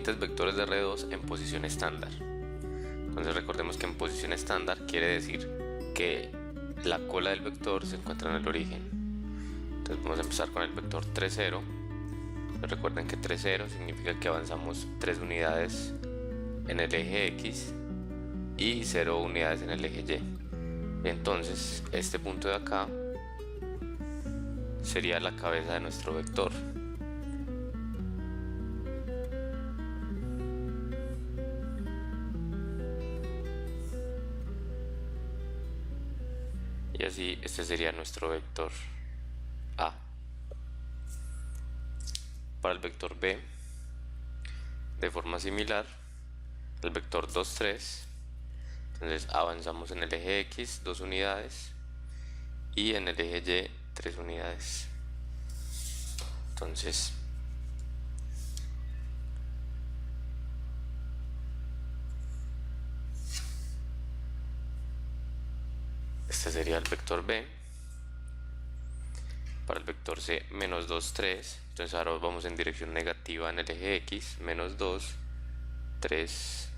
siguientes vectores de R2 en posición estándar. Entonces recordemos que en posición estándar quiere decir que la cola del vector se encuentra en el origen. Entonces vamos a empezar con el vector 3, 0. Recuerden que 3, 0 significa que avanzamos 3 unidades en el eje X y 0 unidades en el eje Y. Entonces este punto de acá sería la cabeza de nuestro vector. Y así este sería nuestro vector A. Para el vector B, de forma similar, el vector 2, 3, entonces avanzamos en el eje X 2 unidades y en el eje Y 3 unidades. Entonces este sería el vector B. Para el vector C, menos 2, 3, entonces ahora vamos en dirección negativa en el eje X, menos 2, 3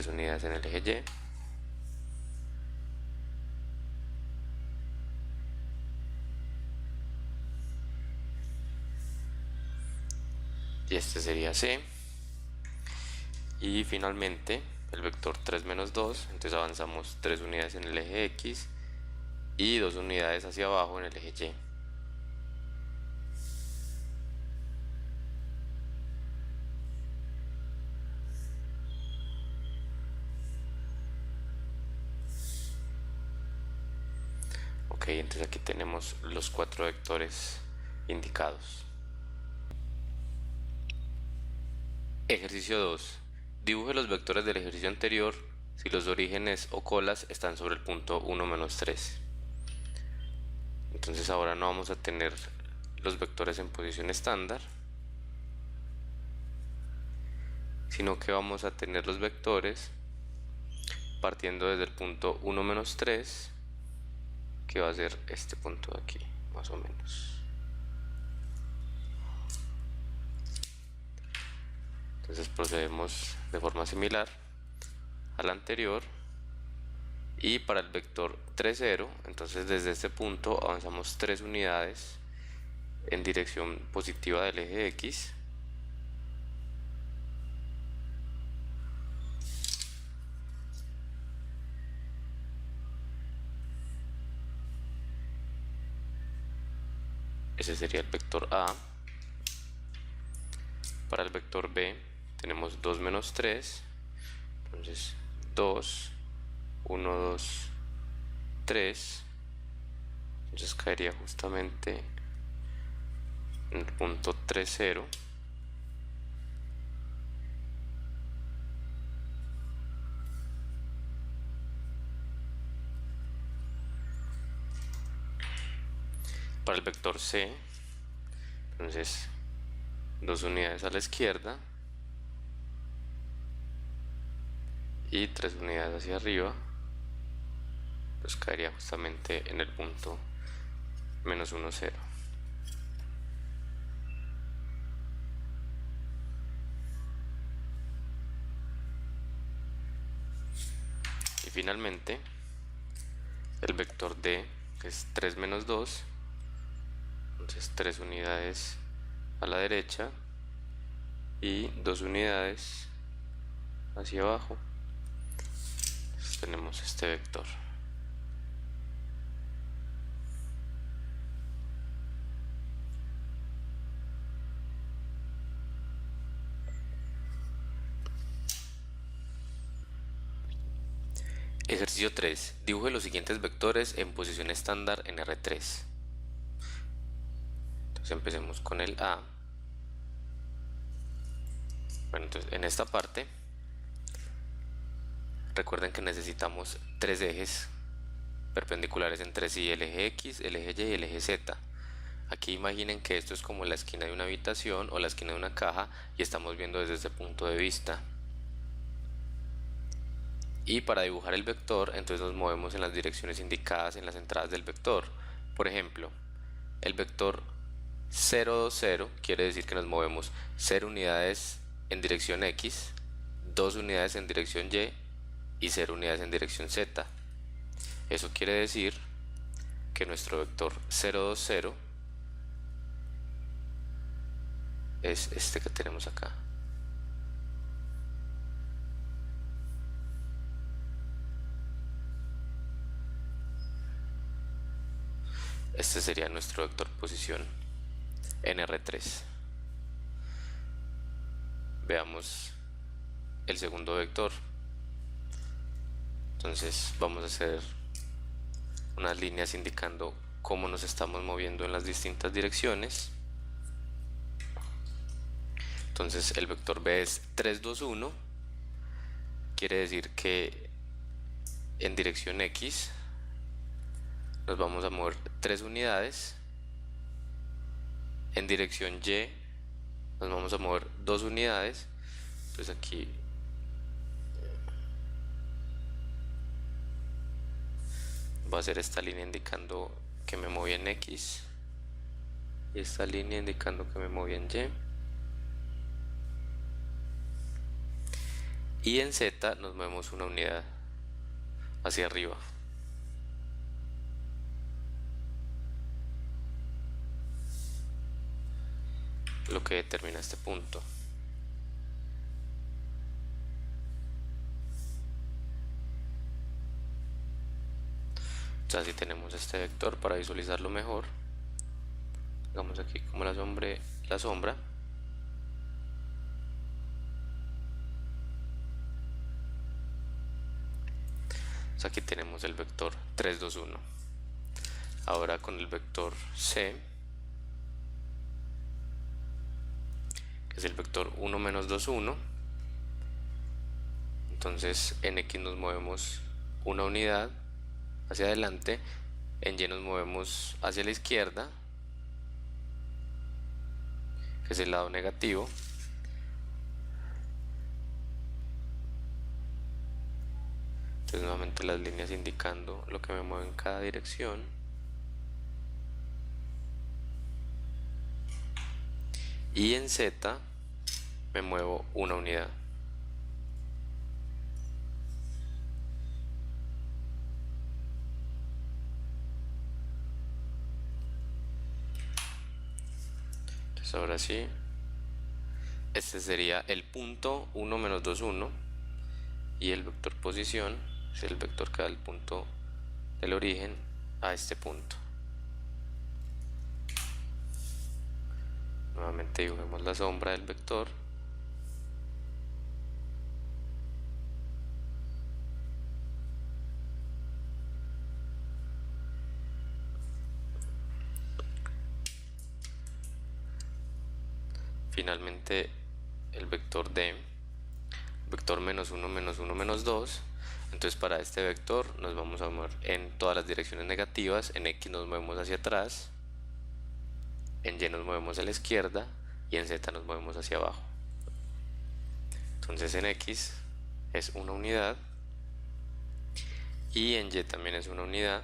unidades en el eje Y. Y este sería C. Y finalmente el vector 3 menos 2, entonces avanzamos 3 unidades en el eje X y 2 unidades hacia abajo en el eje Y. Ok, entonces aquí tenemos los 4 vectores indicados. Ejercicio 2. Dibuje los vectores del ejercicio anterior si los orígenes o colas están sobre el punto 1, menos 3. Entonces ahora no vamos a tener los vectores en posición estándar, sino que vamos a tener los vectores partiendo desde el punto 1, menos 3, que va a ser este punto de aquí, más o menos. Entonces procedemos de forma similar a la anterior. Y para el vector 3, 0, entonces desde este punto avanzamos 3 unidades en dirección positiva del eje X. Ese sería el vector A. Para el vector B tenemos 2 menos 3, entonces 2, 1, 2, 3, entonces caería justamente en el punto 3, 0. Para el vector C, entonces 2 unidades a la izquierda y 3 unidades hacia arriba, pues caería justamente en el punto menos 1, 0. Y finalmente el vector D, que es 3 menos 2, entonces 3 unidades a la derecha y 2 unidades hacia abajo. Entonces tenemos este vector. Ejercicio 3. Dibuje los siguientes vectores en posición estándar en R3. Entonces empecemos con el A. Bueno, entonces en esta parte recuerden que necesitamos 3 ejes perpendiculares entre sí, el eje X, el eje Y y el eje Z. Aquí imaginen que esto es como la esquina de una habitación o la esquina de una caja y estamos viendo desde este punto de vista. Y para dibujar el vector, entonces nos movemos en las direcciones indicadas en las entradas del vector. Por ejemplo, el vector 0, 2, 0 quiere decir que nos movemos 0 unidades en dirección X, 2 unidades en dirección Y y 0 unidades en dirección Z. Eso quiere decir que nuestro vector 0, 2, 0 es este que tenemos acá. Este sería nuestro vector posición en R3. Veamos el segundo vector. Entonces vamos a hacer unas líneas indicando cómo nos estamos moviendo en las distintas direcciones. Entonces el vector B es 3, 2, 1. Quiere decir que en dirección X nos vamos a mover 3 unidades. En dirección Y nos vamos a mover 2 unidades. Entonces aquí va a ser esta línea indicando que me moví en X y esta línea indicando que me moví en Y. Y en Z nos movemos una unidad hacia arriba. Lo que determina este punto. Ya si tenemos este vector para visualizarlo mejor, hagamos aquí como la sombra. Entonces aquí tenemos el vector 3, 2, 1. Ahora con el vector C, que es el vector 1, menos 2, 1. Entonces en X nos movemos una unidad hacia adelante, en Y nos movemos hacia la izquierda, que es el lado negativo. Entonces nuevamente las líneas indicando lo que me mueve en cada dirección. Y en Z me muevo una unidad. Entonces ahora sí, este sería el punto 1, menos 2, 1. Y el vector posición es el vector que da el punto del origen a este punto. Nuevamente dibujemos la sombra del vector. Finalmente el vector D, vector menos 1, menos 1, menos 2. Entonces para este vector nos vamos a mover en todas las direcciones negativas. En X nos movemos hacia atrás, en Y nos movemos a la izquierda y en Z nos movemos hacia abajo. Entonces en X es una unidad y en Y también es una unidad.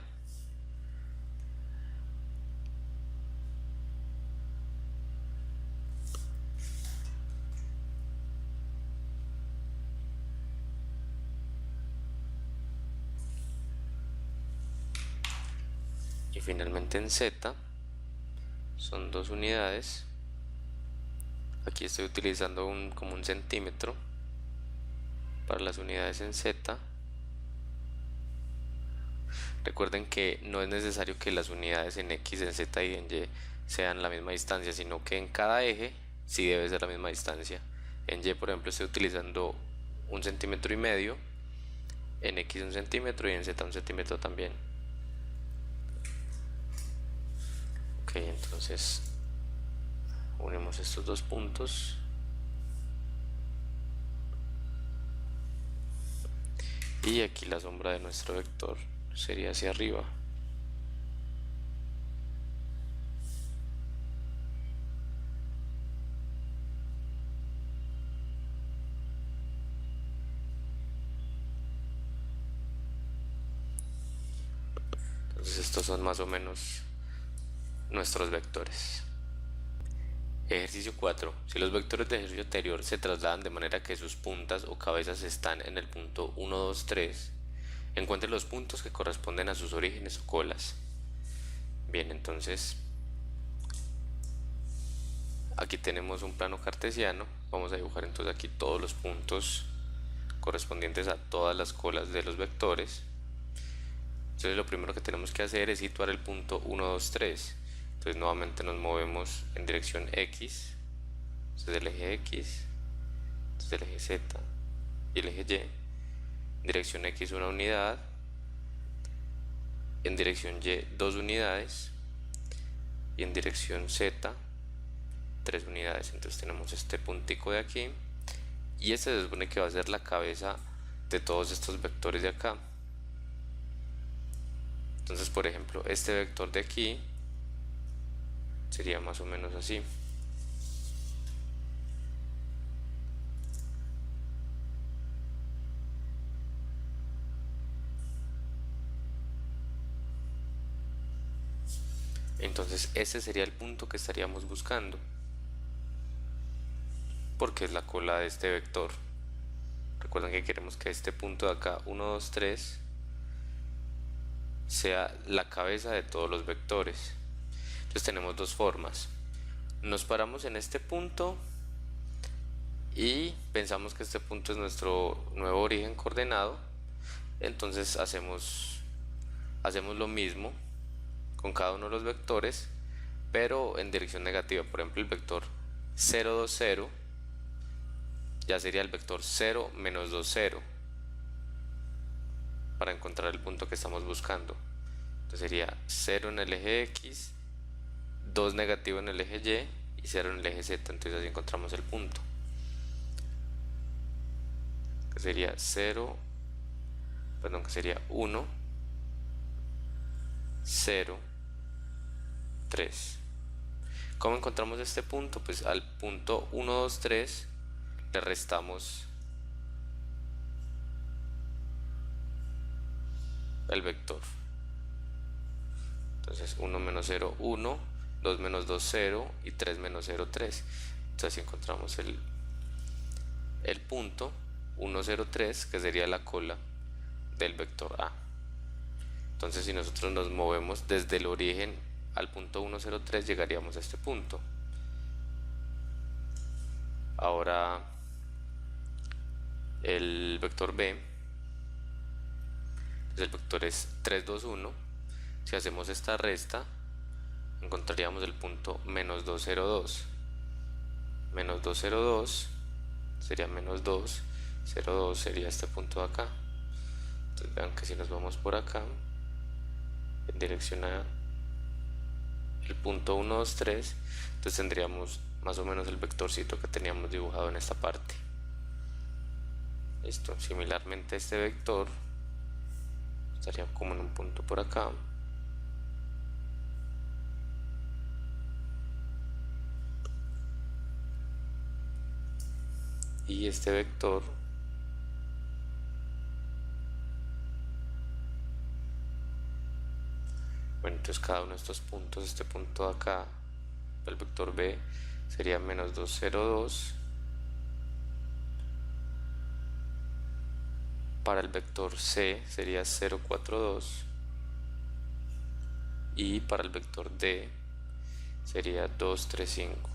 Y finalmente en Z son 2 unidades. Aquí estoy utilizando como un centímetro para las unidades en Z. Recuerden que no es necesario que las unidades en X, en Z y en Y sean la misma distancia, sino que en cada eje sí debe ser la misma distancia. En Y, por ejemplo, estoy utilizando 1,5 centímetros, en X 1 centímetro y en Z 1 centímetro también. Ok, entonces unimos estos dos puntos y aquí la sombra de nuestro vector sería hacia arriba. Entonces estos son más o menos nuestros vectores. Ejercicio 4. Si los vectores de ejercicio anterior se trasladan de manera que sus puntas o cabezas están en el punto 1, 2, 3, encuentre los puntos que corresponden a sus orígenes o colas. Bien, entonces aquí tenemos un plano cartesiano. Vamos a dibujar entonces aquí todos los puntos correspondientes a todas las colas de los vectores. Entonces lo primero que tenemos que hacer es situar el punto 1, 2, 3. Entonces nuevamente nos movemos en dirección X, entonces el eje X, entonces el eje Z y el eje Y. En dirección X una unidad, en dirección Y 2 unidades y en dirección Z 3 unidades. Entonces tenemos este puntico de aquí y este se supone que va a ser la cabeza de todos estos vectores de acá. Entonces, por ejemplo, este vector de aquí sería más o menos así. Entonces ese sería el punto que estaríamos buscando, porque es la cola de este vector. Recuerden que queremos que este punto de acá, 1, 2, 3, sea la cabeza de todos los vectores. Entonces tenemos dos formas. Nos paramos en este punto y pensamos que este punto es nuestro nuevo origen coordenado. Entonces hacemos lo mismo con cada uno de los vectores, pero en dirección negativa. Por ejemplo, el vector 0, 2, 0 ya sería el vector 0, menos 2, 0 para encontrar el punto que estamos buscando. Entonces sería 0 en el eje X, 2 negativo en el eje Y y 0 en el eje Z. Entonces así encontramos el punto, que sería 0, perdón, que sería 1, 0, 3. ¿Cómo encontramos este punto? Pues al punto 1, 2, 3 le restamos el vector. Entonces 1 menos 0, 1, 2 menos 2, 0 y 3 menos 0, 3. Entonces así encontramos el punto 1, 0, 3, que sería la cola del vector A. Entonces si nosotros nos movemos desde el origen al punto 1, 0, 3, llegaríamos a este punto. Ahora el vector B, el vector es 3, 2, 1. Si hacemos esta resta, encontraríamos el punto menos 2, 0, 2. Menos 2, 0, 2 sería menos 2, 0, 2 sería este punto de acá. Entonces vean que si nos vamos por acá en dirección a el punto 1, 2, 3, entonces tendríamos más o menos el vectorcito que teníamos dibujado en esta parte. Listo. Similarmente este vector estaría como en un punto por acá. Y este vector bueno, entonces cada uno de estos puntos, este punto de acá, el vector B sería menos 2, 0, 2. Para el vector C sería 0, 4, 2. Y para el vector D sería 2, 3, 5.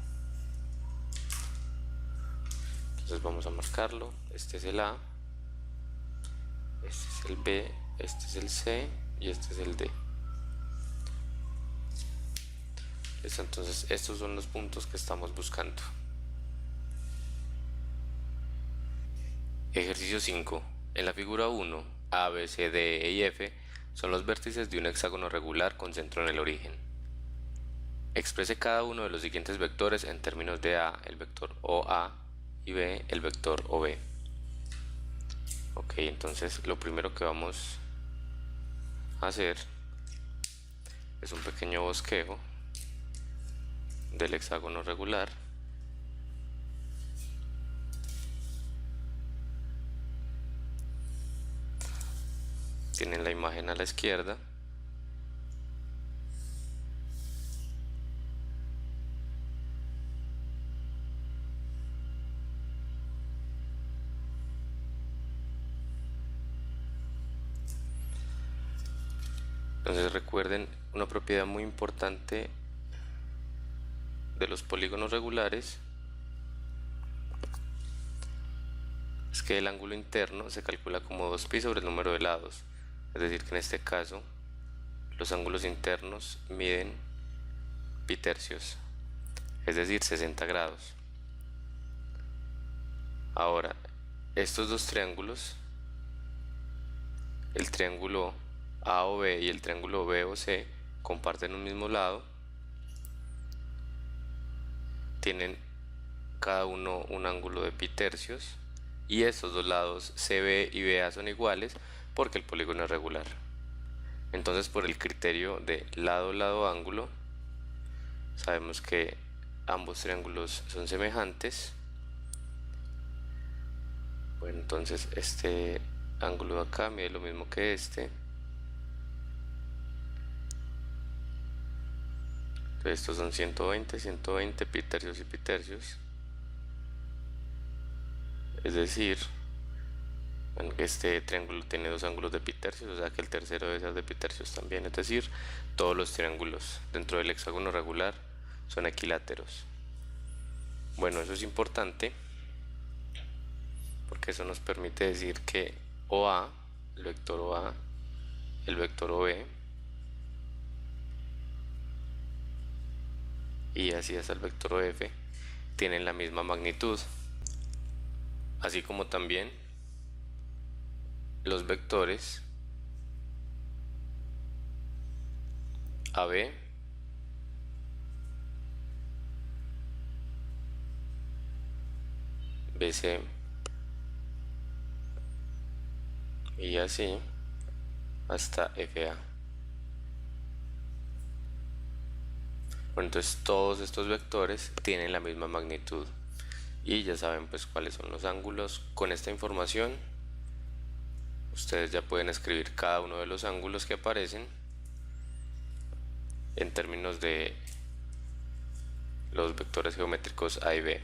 Entonces vamos a marcarlo. Este es el A, este es el B, este es el C y este es el D. Listo, entonces estos son los puntos que estamos buscando. Ejercicio 5. En la figura 1, A, B, C, D, E y F son los vértices de un hexágono regular con centro en el origen. Exprese cada uno de los siguientes vectores en términos de A, el vector OA, y B, el vector OB. Ok, entonces lo primero que vamos a hacer es un pequeño bosquejo del hexágono regular. Tienen la imagen a la izquierda. Entonces recuerden una propiedad muy importante de los polígonos regulares es que el ángulo interno se calcula como 2π sobre el número de lados, es decir que en este caso los ángulos internos miden pi tercios, es decir 60 grados. Ahora estos dos triángulos, el triángulo A o B y el triángulo B o C, comparten un mismo lado, tienen cada uno un ángulo de pi tercios y estos dos lados CB y BA son iguales porque el polígono es regular. Entonces por el criterio de lado ángulo sabemos que ambos triángulos son semejantes. Bueno, entonces este ángulo de acá mide lo mismo que este. Entonces estos son 120 pi tercios y pi tercios. Es decir, bueno, este triángulo tiene dos ángulos de pi tercios, o sea que el tercero debe ser de pi tercios también. Es decir, todos los triángulos dentro del hexágono regular son equiláteros. Bueno, eso es importante porque eso nos permite decir que OA, el vector OA, el vector OB y así hasta el vector OF tienen la misma magnitud, así como también los vectores AB, BC y así hasta FA. Bueno, entonces todos estos vectores tienen la misma magnitud y ya saben pues cuáles son los ángulos. Con esta información ustedes ya pueden escribir cada uno de los ángulos que aparecen en términos de los vectores geométricos A y B.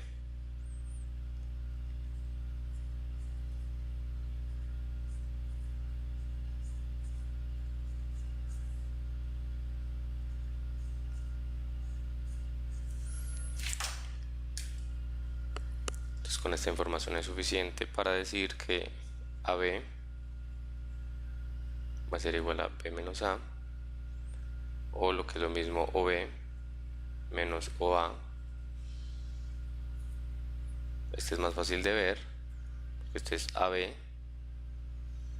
Con esta información es suficiente para decir que AB va a ser igual a B menos A, o lo que es lo mismo OB menos OA. Este es más fácil de ver, este es AB.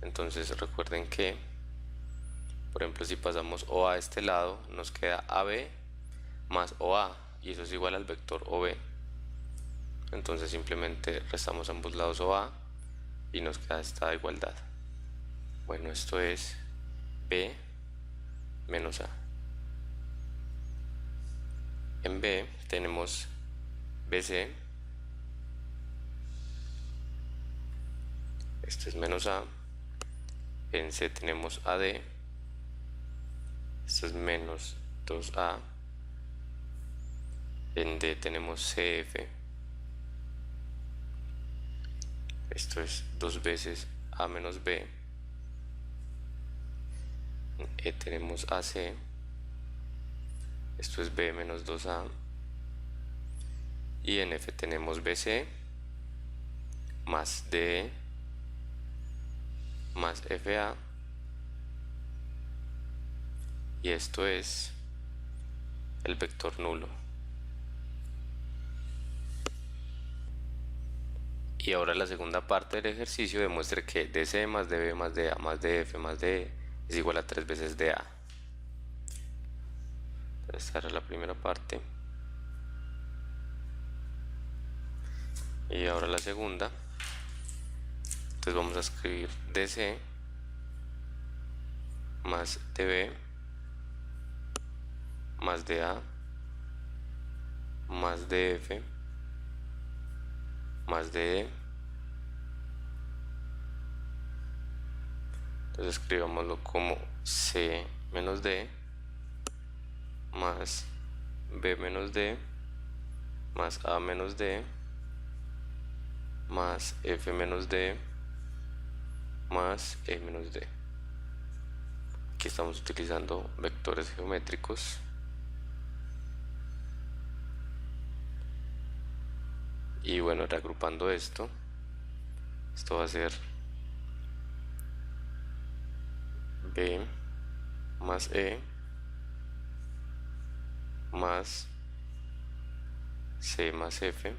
Entonces recuerden que, por ejemplo, si pasamos OA a este lado, nos queda AB más OA, y eso es igual al vector OB. Entonces simplemente restamos ambos lados OA y nos queda esta igualdad. Bueno, esto es B menos A. En B tenemos BC, esto es menos A. En C tenemos AD, esto es menos 2A. En D tenemos CF, esto es 2 veces A menos B. En E tenemos AC, esto es B menos 2A. Y en F tenemos BC más DE más FA, y esto es el vector nulo. Y ahora la segunda parte del ejercicio demuestre que DC más DB más DA más DF más DE es igual a 3 veces DA. Esta era la primera parte. Y ahora la segunda. Entonces vamos a escribir DC más DB más DA más DF más DE. Entonces escribámoslo como C menos D más B menos D más A menos D más F menos D más E menos D. aquí estamos utilizando vectores geométricos. Y bueno, reagrupando esto va a ser B más E más C más F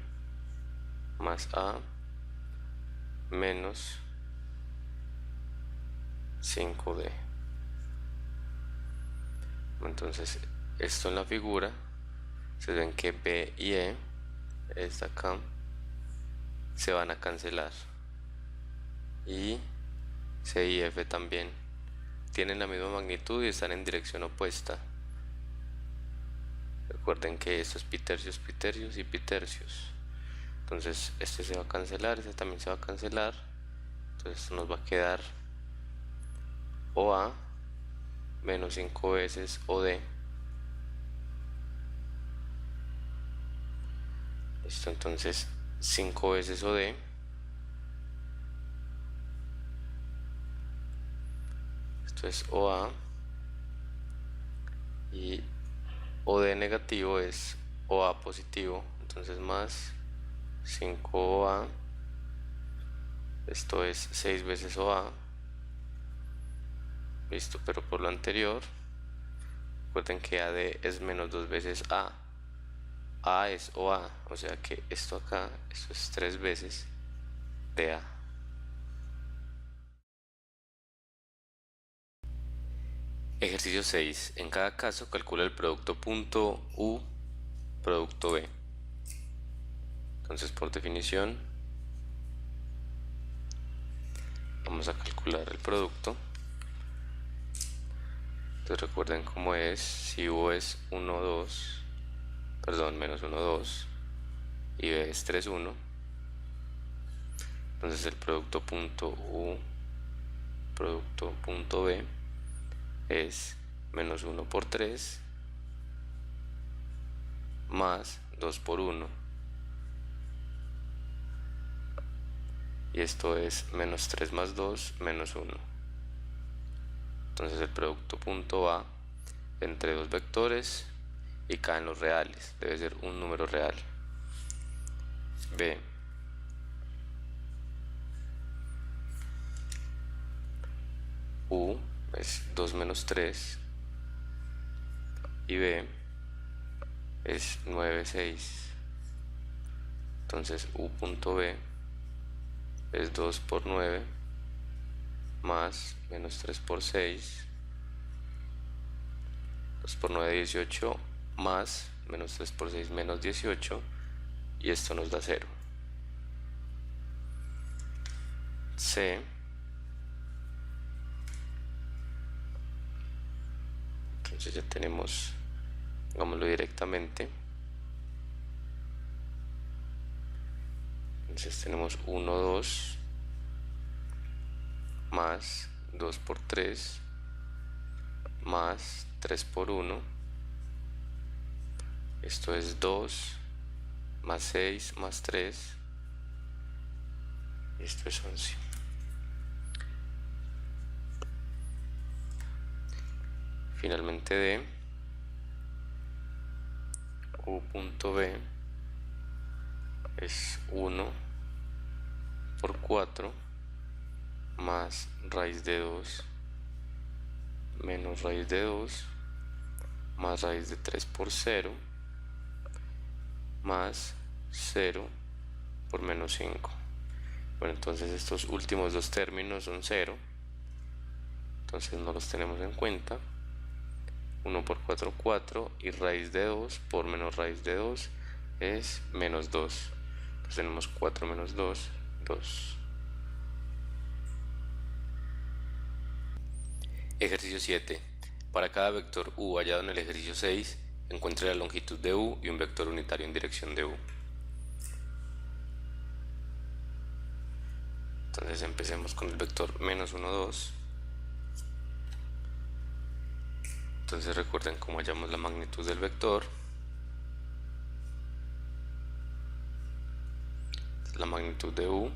más A menos 5D. Entonces esto en la figura se ven que B y E, esta acá, se van a cancelar, y C y F también tienen la misma magnitud y están en dirección opuesta. Recuerden que esto es pitercios, pitercios y pitercios. Entonces este se va a cancelar, este también se va a cancelar. Entonces esto nos va a quedar OA menos 5 veces OD. Listo, entonces 5 veces OD esto es OA, y OD negativo es OA positivo, entonces más 5OA, esto es 6 veces OA. Listo, pero por lo anterior recuerden que AD es menos 2 veces A. A es OA, o sea que esto acá, esto es 3 veces de A. Ejercicio 6. En cada caso calcula el producto punto U, producto B. Entonces, por definición, vamos a calcular el producto. Entonces recuerden cómo es. Si U es 1, 2, perdón, menos 1, 2 y B es 3, 1, entonces el producto punto U, producto punto B es menos 1 por 3 más 2 por 1, y esto es menos 3 más 2 menos 1. Entonces el producto punto A entre dos vectores y caen los reales, debe ser un número real. B U es 2 menos 3 y B es 9, 6. Entonces U punto B es 2 por 9 más menos 3 por 6, 2 por 9, 18, más menos 3 por 6, menos 18, y esto nos da 0. C entonces ya tenemos, hagámoslo directamente. Entonces tenemos 1, 2 más 2 por 3 más 3 por 1, esto es 2 más 6 más 3, esto es 11. Finalmente D U punto B es 1 por 4 más raíz de 2 menos raíz de 2 más raíz de 3 por 0 más 0 por menos 5. Bueno, entonces estos últimos dos términos son 0, entonces no los tenemos en cuenta. 1 por 4, 4, y raíz de 2 por menos raíz de 2 es menos 2. Entonces tenemos 4 menos 2, 2. Ejercicio 7. Para cada vector U hallado en el ejercicio 6, encuentre la longitud de U y un vector unitario en dirección de U. Entonces empecemos con el vector menos 1, 2. Entonces recuerden cómo hallamos la magnitud del vector. La magnitud de U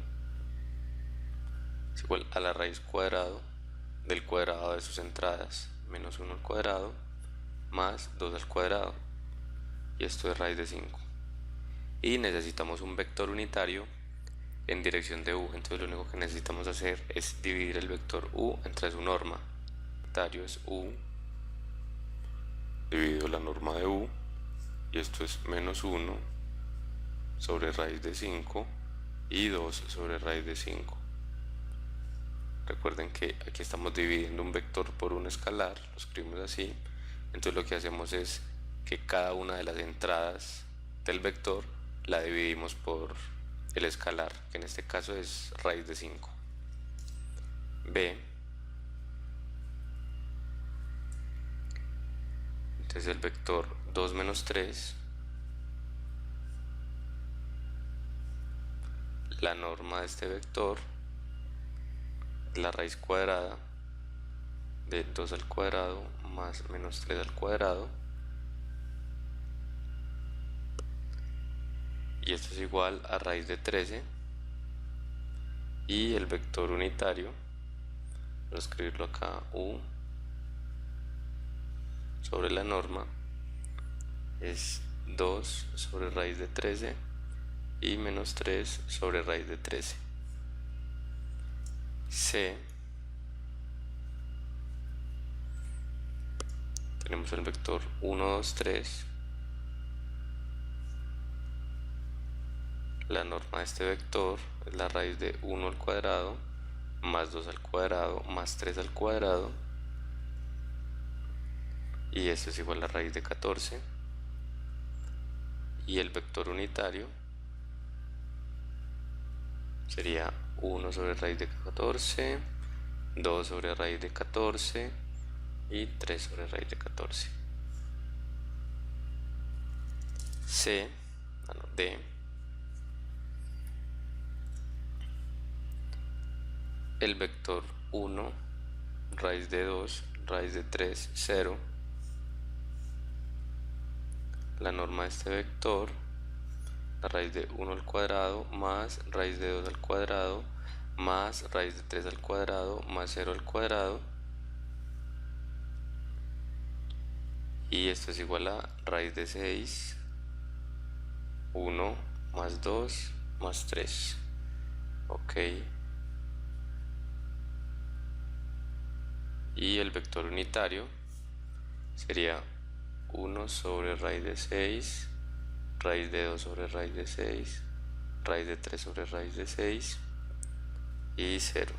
es igual a la raíz cuadrada del cuadrado de sus entradas, menos 1 al cuadrado más 2 al cuadrado, y esto es raíz de 5. Y necesitamos un vector unitario en dirección de u, entonces lo único que necesitamos hacer es dividir el vector u entre su norma. El unitario es u dividido la norma de u, y esto es menos 1 sobre raíz de 5 y 2 sobre raíz de 5. Recuerden que aquí estamos dividiendo un vector por un escalar, lo escribimos así. Entonces lo que hacemos es que cada una de las entradas del vector la dividimos por el escalar, que en este caso es raíz de 5. B. Entonces el vector 2 menos 3, la norma de este vector, la raíz cuadrada de 2 al cuadrado más menos 3 al cuadrado, y esto es igual a raíz de 13, y el vector unitario, voy a escribirlo acá, u sobre la norma es 2 sobre raíz de 13 y menos 3 sobre raíz de 13. C. Tenemos el vector 1, 2, 3. La norma de este vector es la raíz de 1 al cuadrado más 2 al cuadrado más 3 al cuadrado, y esto es igual a raíz de 14. Y el vector unitario sería 1 sobre raíz de 14, 2 sobre raíz de 14 y 3 sobre raíz de 14. D. El vector 1, raíz de 2, raíz de 3, 0. La norma de este vector, la raíz de 1 al cuadrado más raíz de 2 al cuadrado más raíz de 3 al cuadrado más 0 al cuadrado, y esto es igual a raíz de 6, 1 más 2 más 3. Ok. Y el vector unitario sería 1 sobre raíz de 6, raíz de 2 sobre raíz de 6, raíz de 3 sobre raíz de 6 y 0.